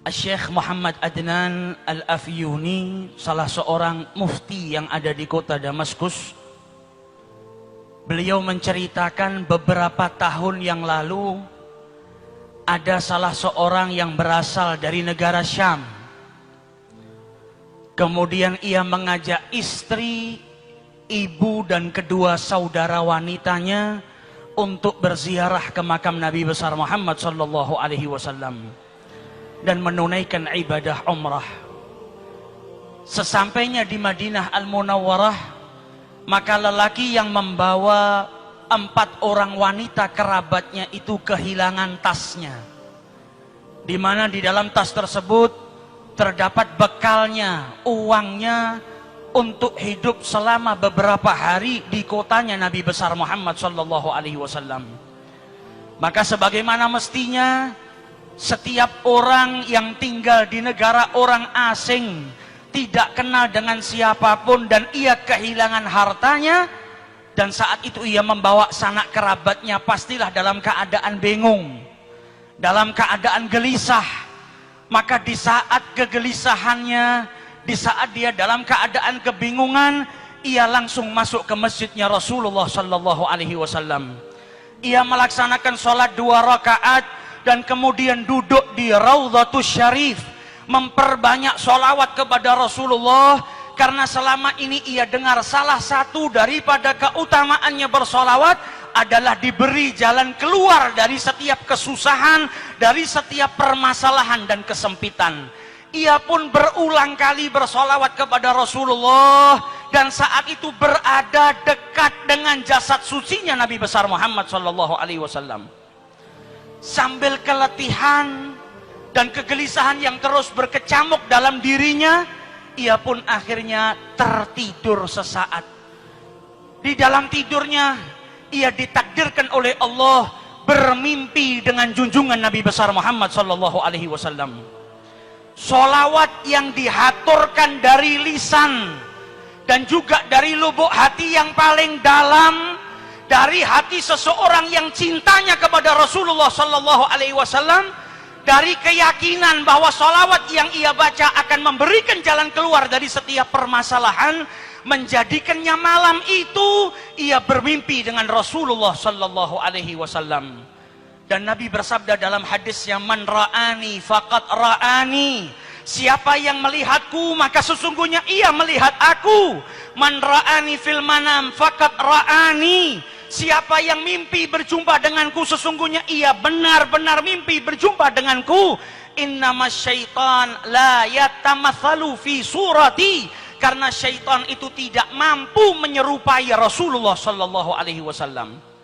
Syekh Muhammad Adnan Al-Afyuni, salah seorang mufti yang ada di kota Damaskus. Beliau menceritakan beberapa tahun yang lalu ada salah seorang yang berasal dari negara Syam. Kemudian ia mengajak istri, ibu dan kedua saudara wanitanya untuk berziarah ke makam Nabi besar Muhammad sallallahu alaihi wasallam dan menunaikan ibadah umrah. Sesampainya di Madinah Al-Munawwarah, maka lelaki yang membawa 4 orang wanita kerabatnya itu kehilangan tasnya, di mana di dalam tas tersebut terdapat bekalnya, uangnya untuk hidup selama beberapa hari di kotanya Nabi besar Muhammad sallallahu alaihi wasallam. Maka sebagaimana mestinya setiap orang yang tinggal di negara orang asing, tidak kenal dengan siapapun, dan ia kehilangan hartanya, dan saat itu ia membawa sanak kerabatnya, pastilah dalam keadaan bingung, dalam keadaan gelisah. Maka di saat kegelisahannya, di saat dia dalam keadaan kebingungan, ia langsung masuk ke masjidnya Rasulullah sallallahu alaihi wasallam. Ia melaksanakan sholat 2 rakaat dan kemudian duduk di Raudhatus Syarif, memperbanyak sholawat kepada Rasulullah, karena selama ini ia dengar salah satu daripada keutamaannya bersolawat adalah diberi jalan keluar dari setiap kesusahan, dari setiap permasalahan dan kesempitan. Ia pun berulang kali bersolawat kepada Rasulullah, dan saat itu berada dekat dengan jasad sucinya Nabi besar Muhammad sallallahu alaihi wasallam. Sambil keletihan dan kegelisahan yang terus berkecamuk dalam dirinya, ia pun akhirnya tertidur sesaat. Di dalam tidurnya ia ditakdirkan oleh Allah bermimpi dengan junjungan Nabi besar Muhammad sallallahu alaihi wasallam. Sholawat yang dihaturkan dari lisan dan juga dari lubuk hati yang paling dalam, dari hati seseorang yang cintanya kepada Rasulullah sallallahu alaihi wasallam, dari keyakinan bahwa sholawat yang ia baca akan memberikan jalan keluar dari setiap permasalahan, menjadikannya malam itu ia bermimpi dengan Rasulullah sallallahu alaihi wasallam. Dan Nabi bersabda dalam hadisnya, man ra'ani faqad ra'ani, siapa yang melihatku maka sesungguhnya ia melihat aku. Man ra'ani fil manam faqad ra'ani, siapa yang mimpi berjumpa denganku sesungguhnya ia benar-benar mimpi berjumpa denganku. Innamas syaitan la yatamatsalu fi surati, karena syaitan itu tidak mampu menyerupai Rasulullah sallallahu alaihi wasallam.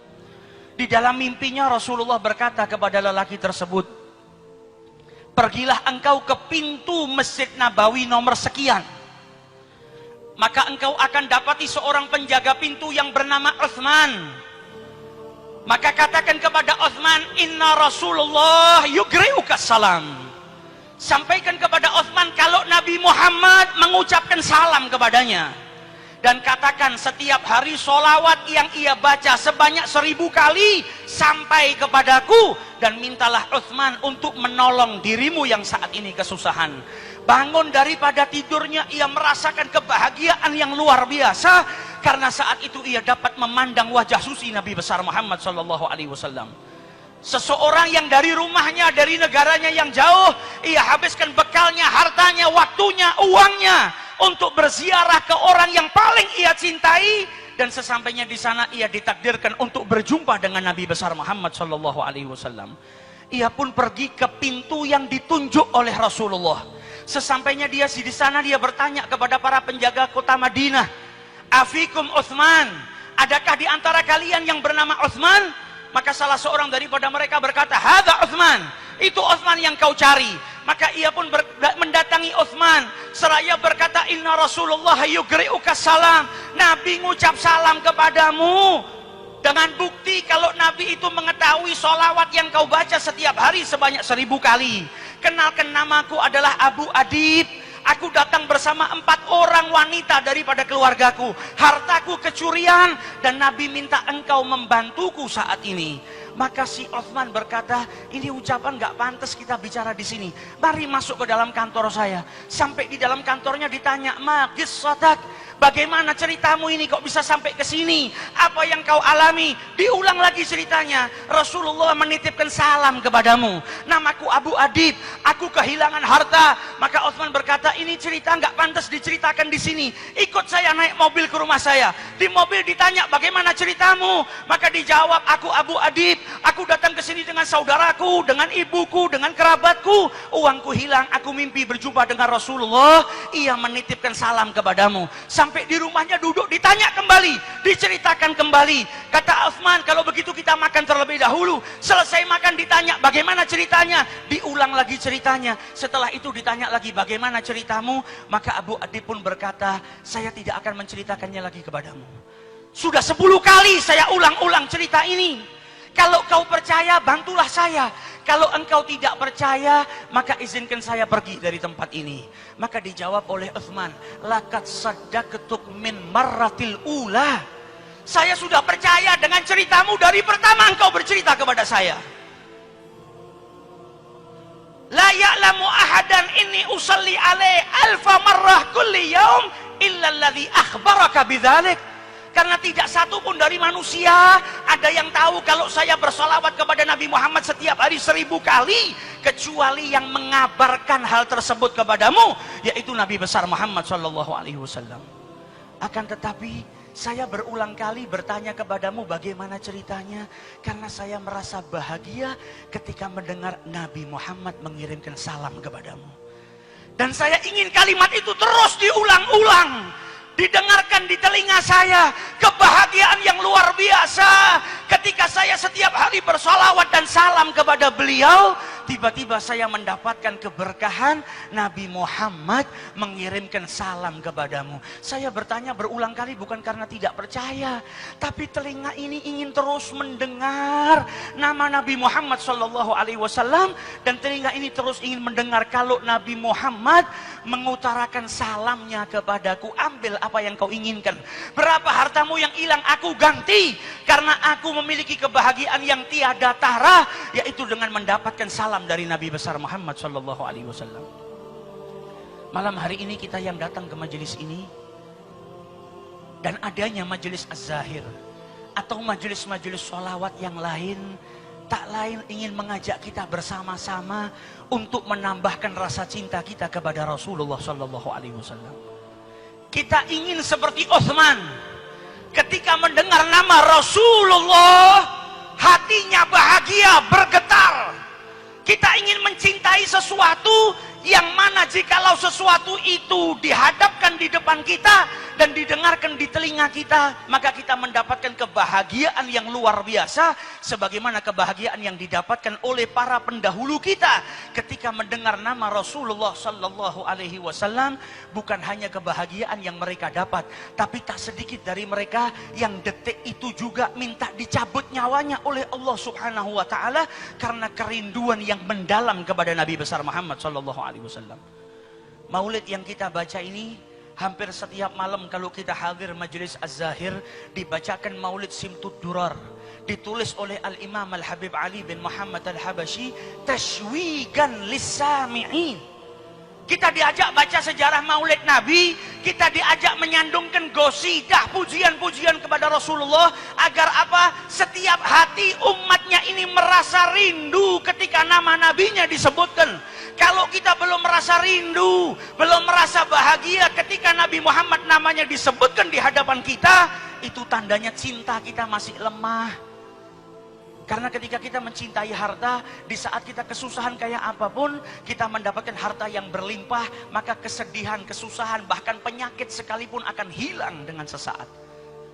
Di dalam mimpinya Rasulullah berkata kepada lelaki tersebut, pergilah engkau ke pintu Masjid Nabawi nomor sekian, maka engkau akan dapati seorang penjaga pintu yang bernama Utsman. Maka katakan kepada Utsman, inna Rasulullah yugri'uka salam. Sampaikan kepada Utsman kalau Nabi Muhammad mengucapkan salam kepadanya. Dan katakan setiap hari sholawat yang ia baca sebanyak 1000 kali sampai kepadaku, dan mintalah Utsman untuk menolong dirimu yang saat ini kesusahan. Bangun daripada tidurnya, ia merasakan kebahagiaan yang luar biasa, karena saat itu ia dapat memandang wajah suci Nabi besar Muhammad sallallahu alaihi wasallam. Seseorang yang dari rumahnya, dari negaranya yang jauh, ia habiskan bekalnya, hartanya, waktunya, uangnya untuk berziarah ke orang yang paling ia cintai, dan sesampainya di sana ia ditakdirkan untuk berjumpa dengan Nabi besar Muhammad sallallahu alaihi wasallam. Ia pun pergi ke pintu yang ditunjuk oleh Rasulullah. Sesampainya dia di sana, dia bertanya kepada para penjaga kota Madinah, afikum Utsman, adakah di antara kalian yang bernama Utsman? Maka salah seorang daripada mereka berkata, hadza Utsman, itu Utsman yang kau cari. Maka ia pun mendatangi Utsman seraya berkata, inna Rasulullah yugri'uka salam, Nabi ngucap salam kepadamu. Dengan bukti kalau Nabi itu mengetahui sholawat yang kau baca setiap hari sebanyak 1000 kali. Kenalkan, namaku adalah Abu Adib, aku datang bersama 4 orang wanita daripada keluargaku, hartaku kecurian, dan Nabi minta engkau membantuku saat ini. Maka si Uthman berkata, ini ucapan gak pantas kita bicara di sini. Mari masuk ke dalam kantor saya. Sampai di dalam kantornya ditanya, ma qissatak, bagaimana ceritamu ini kok bisa sampai ke sini? Apa yang kau alami? Diulang lagi ceritanya. Rasulullah menitipkan salam kepadamu. Namaku Abu Adib, aku kehilangan harta. Maka Uthman berkata, ini cerita nggak pantas diceritakan di sini. Ikut saya naik mobil ke rumah saya. Di mobil ditanya, bagaimana ceritamu? Maka dijawab, aku Abu Adib, aku datang ke sini dengan saudaraku, dengan ibuku, dengan kerabatku. Uangku hilang, aku mimpi berjumpa dengan Rasulullah. Ia menitipkan salam kepadamu. Sampai di rumahnya duduk, ditanya kembali, diceritakan kembali. Kata Uthman, kalau begitu kita makan terlebih dahulu. Selesai makan ditanya, bagaimana ceritanya? Diulang lagi ceritanya. Setelah itu ditanya lagi, bagaimana ceritamu? Maka Abu Adib pun berkata, saya tidak akan menceritakannya lagi kepadamu. Sudah 10 kali saya ulang-ulang cerita ini. Kalau kau percaya, bantulah saya. Kalau engkau tidak percaya, maka izinkan saya pergi dari tempat ini. Maka dijawab oleh Uthman, laqad saddaqtuk min marratil ula. Saya sudah percaya dengan ceritamu dari pertama engkau bercerita kepada saya. La ya'lamu ahadan inni usalli alaih alfa marrah kulli yaum illa alladhi akhbaraka bidzalik. Karena tidak satu pun dari manusia ada yang tahu kalau saya bersolawat kepada Nabi Muhammad setiap hari 1000 kali, kecuali yang mengabarkan hal tersebut kepadamu, yaitu Nabi besar Muhammad SAW. Akan tetapi saya berulang kali bertanya kepadamu bagaimana ceritanya, karena saya merasa bahagia ketika mendengar Nabi Muhammad mengirimkan salam kepadamu. Dan saya ingin kalimat itu terus diulang-ulang, didengarkan di telinga saya. Kebahagiaan yang luar biasa ketika saya setiap hari bersolawat dan salam kepada beliau. Tiba-tiba saya mendapatkan keberkahan, Nabi Muhammad mengirimkan salam kepadamu. Saya bertanya berulang kali bukan karena tidak percaya, tapi telinga ini ingin terus mendengar nama Nabi Muhammad SAW, dan telinga ini terus ingin mendengar kalau Nabi Muhammad mengutarakan salamnya kepadaku. Ambil apa yang kau inginkan. Berapa hartamu yang hilang aku ganti, karena aku memiliki kebahagiaan yang tiada tara, yaitu dengan mendapatkan salam dari Nabi besar Muhammad SAW. Malam hari ini kita yang datang ke majelis ini, dan adanya majelis Az-Zahir atau majelis-majelis sholawat yang lain, tak lain ingin mengajak kita bersama-sama untuk menambahkan rasa cinta kita kepada Rasulullah SAW. Kita ingin seperti Uthman, ketika mendengar nama Rasulullah, hatinya bahagia, bergetar. Kita ingin mencintai sesuatu yang mana jikalau sesuatu itu dihadapkan di depan kita dan didengarkan di telinga kita, maka kita mendapatkan kebahagiaan yang luar biasa, sebagaimana kebahagiaan yang didapatkan oleh para pendahulu kita ketika mendengar nama Rasulullah Sallallahu Alaihi Wasallam. Bukan hanya kebahagiaan yang mereka dapat, tapi tak sedikit dari mereka yang detik itu juga minta dicabut nyawanya oleh Allah Subhanahu Wa Taala karena kerinduan yang mendalam kepada Nabi besar Muhammad Sallallahu Alaihi Wasallam. Maulid yang kita baca ini, hampir setiap malam kalau kita hadir majelis Az-Zahir, dibacakan Maulid Simtud Durar, ditulis oleh Al-Imam Al-Habib Ali bin Muhammad Al-Habashi, tashwigan lis-sami'in. Kita diajak baca sejarah Maulid Nabi, kita diajak menyandungkan gosidah, pujian-pujian kepada Rasulullah, agar apa? Setiap hati umatnya ini merasa rindu ketika nama nabinya disebutkan. Kalau kita belum merasa rindu, belum merasa bahagia ketika Nabi Muhammad namanya disebutkan di hadapan kita, itu tandanya cinta kita masih lemah. Karena ketika kita mencintai harta, di saat kita kesusahan kayak apapun, kita mendapatkan harta yang berlimpah, maka kesedihan, kesusahan, bahkan penyakit sekalipun akan hilang dengan sesaat.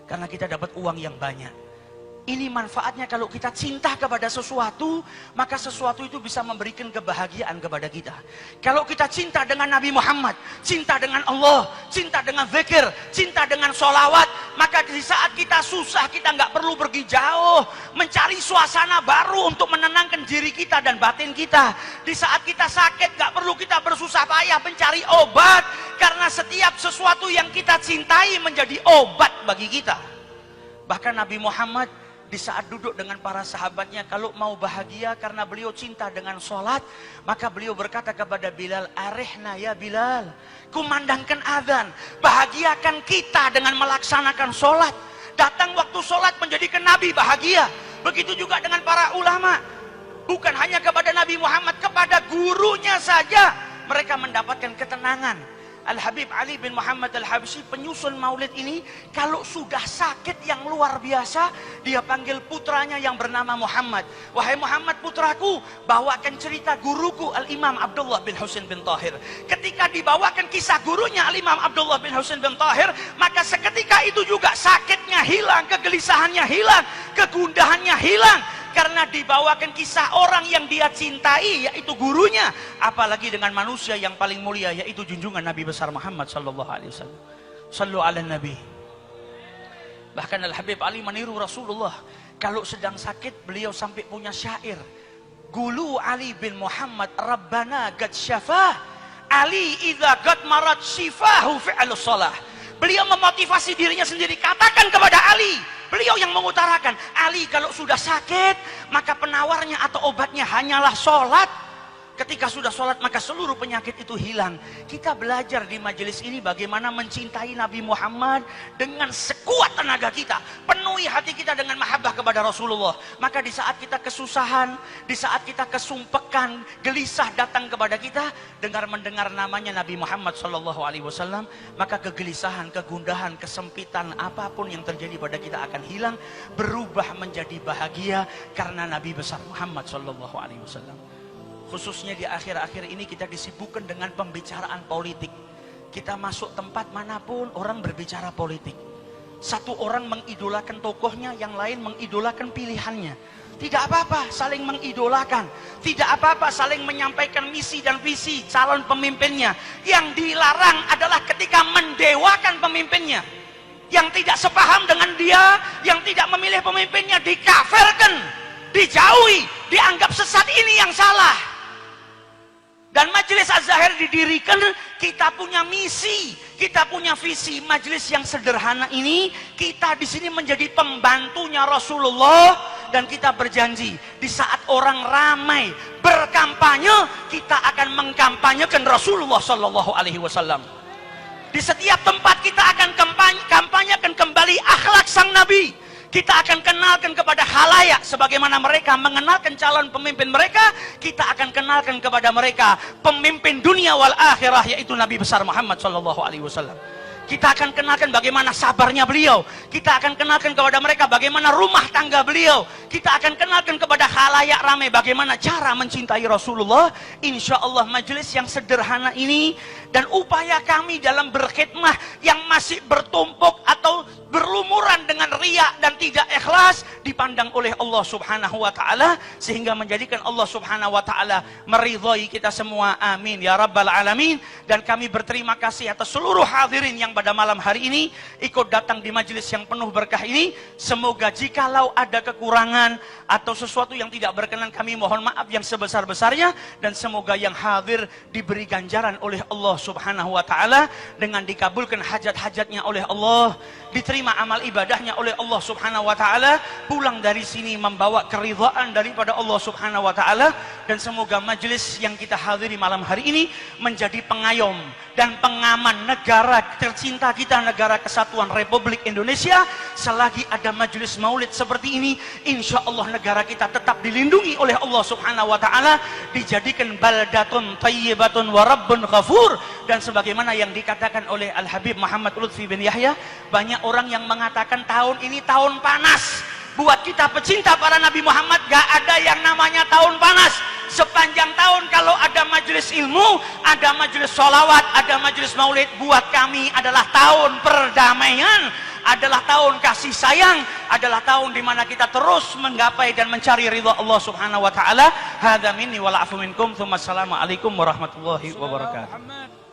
Karena kita dapat uang yang banyak. Ini manfaatnya kalau kita cinta kepada sesuatu, maka sesuatu itu bisa memberikan kebahagiaan kepada kita. Kalau kita cinta dengan Nabi Muhammad, cinta dengan Allah, cinta dengan zikir, cinta dengan sholawat, maka di saat kita susah, kita nggak perlu pergi jauh, mencari suasana baru untuk menenangkan diri kita dan batin kita. Di saat kita sakit, nggak perlu kita bersusah payah mencari obat, karena setiap sesuatu yang kita cintai menjadi obat bagi kita. Bahkan Nabi Muhammad di saat duduk dengan para sahabatnya, kalau mau bahagia karena beliau cinta dengan sholat, maka beliau berkata kepada Bilal, arihna ya Bilal, kumandangkan azan, bahagiakan kita dengan melaksanakan sholat. Datang waktu sholat menjadikan Nabi bahagia. Begitu juga dengan para ulama, bukan hanya kepada Nabi Muhammad, kepada gurunya saja mereka mendapatkan ketenangan. Al-Habib Ali bin Muhammad Al-Habsyi, penyusun maulid ini, kalau sudah sakit yang luar biasa, dia panggil putranya yang bernama Muhammad. Wahai Muhammad putraku, bawakan cerita guruku Al-Imam Abdullah bin Husain bin Tahir. Ketika dibawakan kisah gurunya Al-Imam Abdullah bin Husain bin Tahir, maka seketika itu juga sakitnya hilang, kegelisahannya hilang, kegundahannya hilang. Karena dibawakan kisah orang yang dia cintai, yaitu gurunya. Apalagi dengan manusia yang paling mulia, yaitu junjungan Nabi besar Muhammad sallallahu alaihi wasallam. Sallu ala Nabi. Bahkan Al-Habib Ali meniru Rasulullah. Kalau sedang sakit, beliau sampai punya syair. Gulu Ali bin Muhammad Rabbana gad syafah, Ali idza gad marat shifahu fi'alus salah. Beliau memotivasi dirinya sendiri. Katakan kepada Ali, beliau yang mengutarakan, Ali kalau sudah sakit, maka penawarnya atau obatnya hanyalah sholat. Ketika sudah sholat, maka seluruh penyakit itu hilang. Kita belajar di majelis ini bagaimana mencintai Nabi Muhammad dengan sekuat tenaga kita. Penuhi hati kita dengan mahabbah kepada Rasulullah. Maka di saat kita kesusahan, di saat kita kesumpekan, gelisah datang kepada kita, mendengar namanya Nabi Muhammad SAW, maka kegelisahan, kegundahan, kesempitan, apapun yang terjadi pada kita akan hilang, berubah menjadi bahagia karena Nabi besar Muhammad SAW. Khususnya di akhir-akhir ini kita disibukkan dengan pembicaraan politik. Kita masuk tempat manapun orang berbicara politik. Satu orang mengidolakan tokohnya, yang lain mengidolakan pilihannya. Tidak apa-apa saling mengidolakan. Tidak apa-apa saling menyampaikan misi dan visi calon pemimpinnya. Yang dilarang adalah ketika mendewakan pemimpinnya. Yang tidak sepaham dengan dia, yang tidak memilih pemimpinnya, dikafirkan, dijauhi, dianggap sesat, ini yang salah. Dan majelis Az-Zahir didirikan, kita punya misi, kita punya visi. Majelis yang sederhana ini, kita di sini menjadi pembantunya Rasulullah, dan kita berjanji di saat orang ramai berkampanye, kita akan mengkampanyekan Rasulullah Sallallahu Alaihi Wasallam. Di setiap tempat kita akan kampanyekan kembali akhlak sang Nabi. Kita akan kenalkan kepada khalayak sebagaimana mereka mengenalkan calon pemimpin mereka. Kita akan kenalkan kepada mereka pemimpin dunia wal akhirah, yaitu Nabi besar Muhammad SAW. Kita akan kenalkan bagaimana sabarnya beliau. Kita akan kenalkan kepada mereka bagaimana rumah tangga beliau. Kita akan kenalkan kepada khalayak ramai bagaimana cara mencintai Rasulullah. Insya Allah majelis yang sederhana ini dan upaya kami dalam berkhidmah yang masih bertumpuk atau berlumuran dengan riya dan tidak ikhlas dipandang oleh Allah Subhanahu wa taala, sehingga menjadikan Allah Subhanahu wa taala meridhai kita semua. Amin ya rabbal alamin. Dan kami berterima kasih atas seluruh hadirin yang pada malam hari ini ikut datang di majelis yang penuh berkah ini. Semoga jikalau ada kekurangan atau sesuatu yang tidak berkenan, kami mohon maaf yang sebesar-besarnya, dan semoga yang hadir diberi ganjaran oleh Allah Subhanahu wa taala dengan dikabulkan hajat-hajatnya oleh Allah, diterima amal ibadahnya oleh Allah Subhanahu wa taala, pulang dari sini membawa keridhaan daripada Allah Subhanahu wa taala. Dan semoga majelis yang kita hadiri malam hari ini menjadi pengayom dan pengaman negara tercinta kita, negara kesatuan Republik Indonesia. Selagi ada majelis maulid seperti ini, insya Allah negara kita tetap dilindungi oleh Allah Subhanahu wa taala, dijadikan baldatun thayyibatun wa rabbun ghafur. Dan sebagaimana yang dikatakan oleh Al-Habib Muhammad Lutfi bin Yahya, banyak orang yang mengatakan tahun ini tahun panas. Buat kita pecinta para Nabi Muhammad, gak ada yang namanya tahun panas. Sepanjang tahun kalau ada majelis ilmu, ada majelis sholawat, ada majelis maulid, buat kami adalah tahun perdamaian, adalah tahun kasih sayang, adalah tahun di mana kita terus menggapai dan mencari ridha Allah Subhanahu wa taala. Hadza minni wal afu minkum. Assalamualaikum warahmatullahi wabarakatuh.